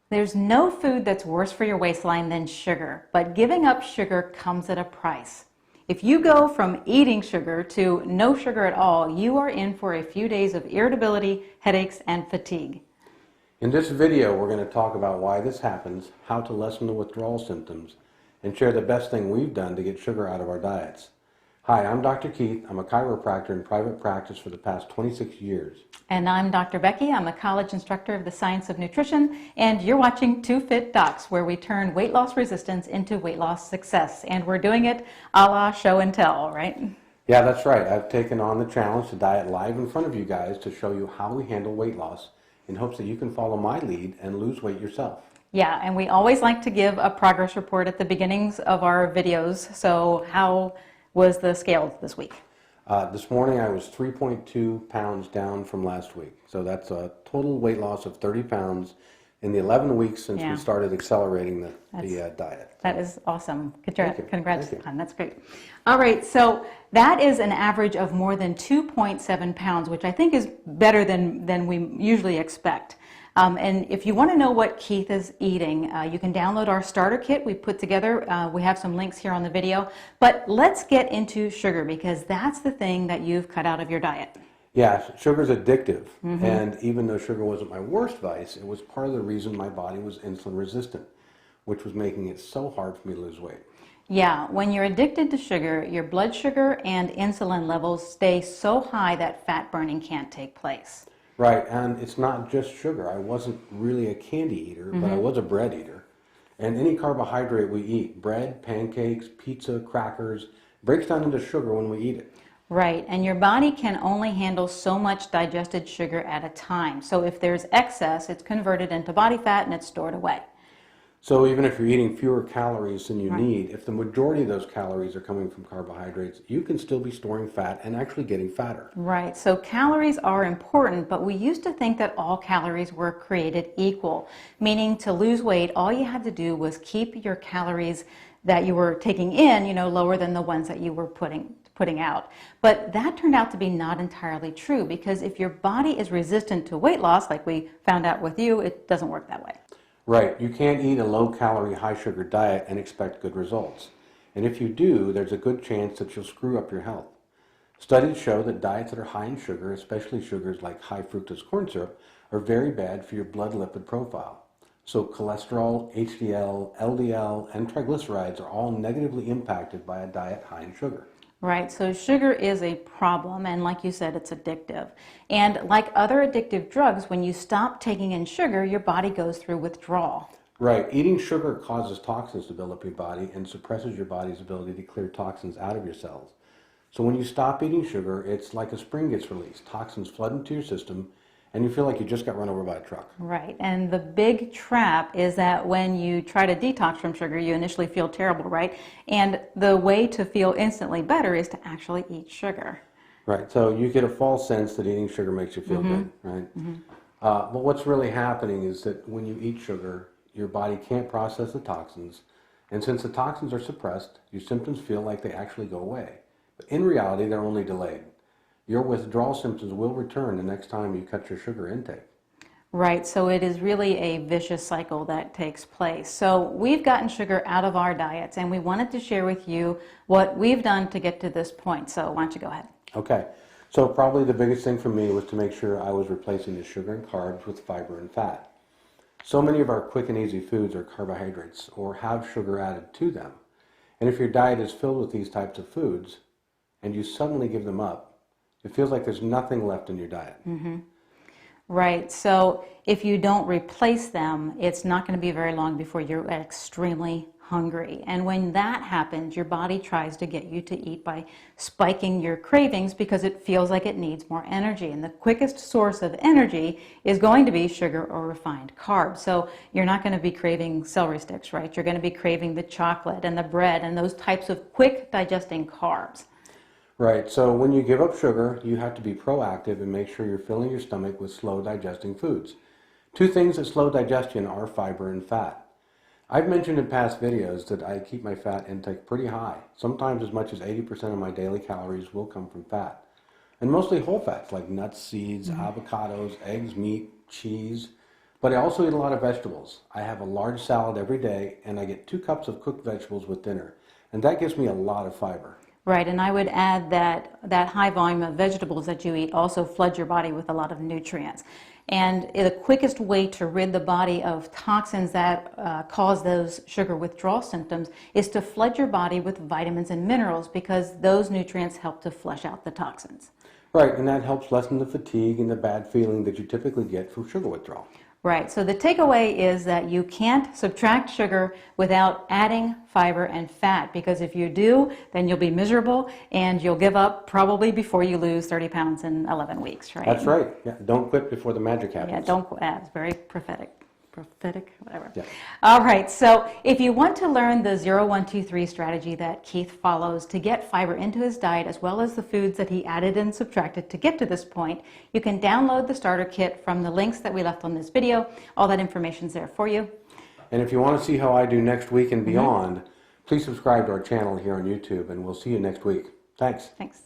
There's no food that's worse for your waistline than sugar, but giving up sugar comes at a price. If you go from eating sugar to no sugar at all, you are in for a few days of irritability, headaches, and fatigue. In this video, we're going to talk about why this happens, how to lessen the withdrawal symptoms, and share the best thing we've done to get sugar out of our diets. Hi, I'm Dr. Keith. I'm a chiropractor in private practice for the past 26 years. And I'm Dr. Becky. I'm a college instructor of the science of nutrition, and you're watching Two Fit Docs, where we turn weight loss resistance into weight loss success. And we're doing it a la show and tell, right? Yeah, that's right. I've taken on the challenge to diet live in front of you guys to show you how we handle weight loss in hopes that you can follow my lead and lose weight yourself. Yeah, and we always like to give a progress report at the beginnings of our videos. So how was the scale this week? This morning I was 3.2 pounds down from last week. So that's a total weight loss of 30 pounds in the 11 weeks since we started accelerating the diet. That is awesome. Congrats, Thank you. That's great. All right, so that is an average of more than 2.7 pounds, which I think is better than we usually expect. And if you want to know what Keith is eating, you can download our starter kit we put together. We have some links here on the video. But let's get into sugar, because that's the thing that you've cut out of your diet. Yeah, sugar's addictive. And even though sugar wasn't my worst vice, it was part of the reason my body was insulin resistant, which was making it so hard for me to lose weight. Yeah, when you're addicted to sugar, your blood sugar and insulin levels stay so high that fat burning can't take place. Right, and it's not just sugar. I wasn't really a candy eater, but I was a bread eater. And any carbohydrate we eat, bread, pancakes, pizza, crackers, breaks down into sugar when we eat it. Right, and your body can only handle so much digested sugar at a time. So if there's excess, it's converted into body fat and it's stored away. So even if you're eating fewer calories than you need, if the majority of those calories are coming from carbohydrates, you can still be storing fat and actually getting fatter. Right, so calories are important, but we used to think that all calories were created equal, meaning to lose weight, all you had to do was keep your calories that you were taking in, lower than the ones that you were putting out. But that turned out to be not entirely true, because if your body is resistant to weight loss, like we found out with you, it doesn't work that way. Right, you can't eat a low-calorie, high-sugar diet and expect good results. And if you do, there's a good chance that you'll screw up your health. Studies show that diets that are high in sugar, especially sugars like high fructose corn syrup, are very bad for your blood lipid profile. So cholesterol, HDL, LDL, and triglycerides are all negatively impacted by a diet high in sugar. Right, so sugar is a problem, and like you said, it's addictive. And like other addictive drugs, when you stop taking in sugar, your body goes through withdrawal. Right, eating sugar causes toxins to build up your body and suppresses your body's ability to clear toxins out of your cells. So when you stop eating sugar, it's like a spring gets released. Toxins flood into your system, and you feel like you just got run over by a truck. Right, and the big trap is that when you try to detox from sugar, you initially feel terrible, right? And the way to feel instantly better is to actually eat sugar. Right, so you get a false sense that eating sugar makes you feel good, right? But what's really happening is that when you eat sugar, your body can't process the toxins, and since the toxins are suppressed, your symptoms feel like they actually go away. But in reality, they're only delayed. Your withdrawal symptoms will return the next time you cut your sugar intake. Right, so it is really a vicious cycle that takes place. So we've gotten sugar out of our diets, and we wanted to share with you what we've done to get to this point. So why don't you go ahead? Okay, so probably the biggest thing for me was to make sure I was replacing the sugar and carbs with fiber and fat. So many of our quick and easy foods are carbohydrates or have sugar added to them. And if your diet is filled with these types of foods and you suddenly give them up, it feels like there's nothing left in your diet. Right, so if you don't replace them, it's not going to be very long before you're extremely hungry. And when that happens, your body tries to get you to eat by spiking your cravings because it feels like it needs more energy. And the quickest source of energy is going to be sugar or refined carbs. So you're not going to be craving celery sticks, right? You're going to be craving the chocolate and the bread and those types of quick digesting carbs. Right, so when you give up sugar, you have to be proactive and make sure you're filling your stomach with slow digesting foods. Two things that slow digestion are fiber and fat. I've mentioned in past videos that I keep my fat intake pretty high. Sometimes as much as 80% of my daily calories will come from fat. And mostly whole fats like nuts, seeds, avocados, eggs, meat, cheese. But I also eat a lot of vegetables. I have a large salad every day, and I get 2 cups of cooked vegetables with dinner. And that gives me a lot of fiber. Right, and I would add that that high volume of vegetables that you eat also floods your body with a lot of nutrients. And the quickest way to rid the body of toxins that cause those sugar withdrawal symptoms is to flood your body with vitamins and minerals, because those nutrients help to flush out the toxins. Right, and that helps lessen the fatigue and the bad feeling that you typically get from sugar withdrawal. Right, so the takeaway is that you can't subtract sugar without adding fiber and fat, because if you do, then you'll be miserable and you'll give up probably before you lose 30 pounds in 11 weeks, right? That's right. Yeah, don't quit before the magic happens. Yeah, don't quit. It's very prophetic, whatever. Yeah. All right, so if you want to learn the 0-1-2-3 strategy that Keith follows to get fiber into his diet, as well as the foods that he added and subtracted to get to this point, you can download the starter kit from the links that we left on this video. All that information's there for you. And if you want to see how I do next week and beyond, please subscribe to our channel here on YouTube, and we'll see you next week. Thanks. Thanks.